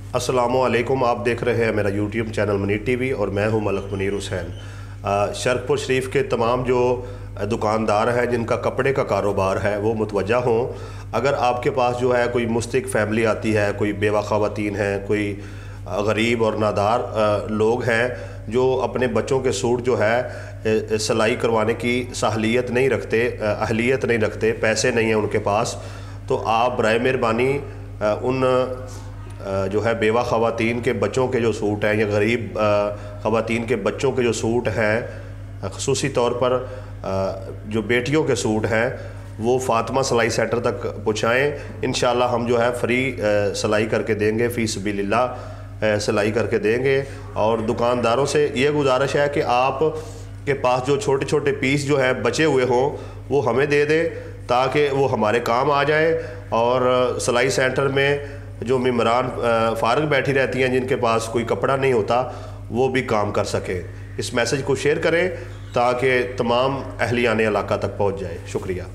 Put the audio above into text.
अस्सलामुअलैकुम। आप देख रहे हैं मेरा यूट्यूब चैनल मुनीर टीवी और मैं हूं मलिक मुनीर हुसैन। शरकपुर शरीफ के तमाम जो दुकानदार हैं जिनका कपड़े का कारोबार है वो मुतवज्जा हों। अगर आपके पास जो है कोई मुस्तक फैमिली आती है, कोई बेवा ख़वातीन हैं, कोई गरीब और नादार लोग हैं जो अपने बच्चों के सूट जो है सिलाई करवाने की सहलियत नहीं रखते, अहलियत नहीं रखते, पैसे नहीं हैं उनके पास, तो आप बराए मेहरबानी उन जो है बेवा ख़वातीन के बच्चों के जो सूट हैं या गरीब ख़वातीन के बच्चों के जो सूट हैं, ख़ुसूसी तौर पर जो बेटियों के सूट हैं वो फ़ातिमा सिलाई सेंटर तक पहुँचाएँ। इंशाअल्लाह हम जो है फ्री सिलाई करके देंगे, फ़ी सबीलिल्लाह सिलाई करके देंगे। और दुकानदारों से ये गुजारिश है कि आप के पास जो छोटे छोटे पीस जो है बचे हुए हों वो हमें दे दें ताकि वो हमारे काम आ जाए। और सिलाई सेंटर में जो मेम्बरान फ़ारग बैठी रहती हैं जिनके पास कोई कपड़ा नहीं होता वो भी काम कर सकें। इस मैसेज को शेयर करें ताकि तमाम अहलियान इलाका तक पहुंच जाए। शुक्रिया।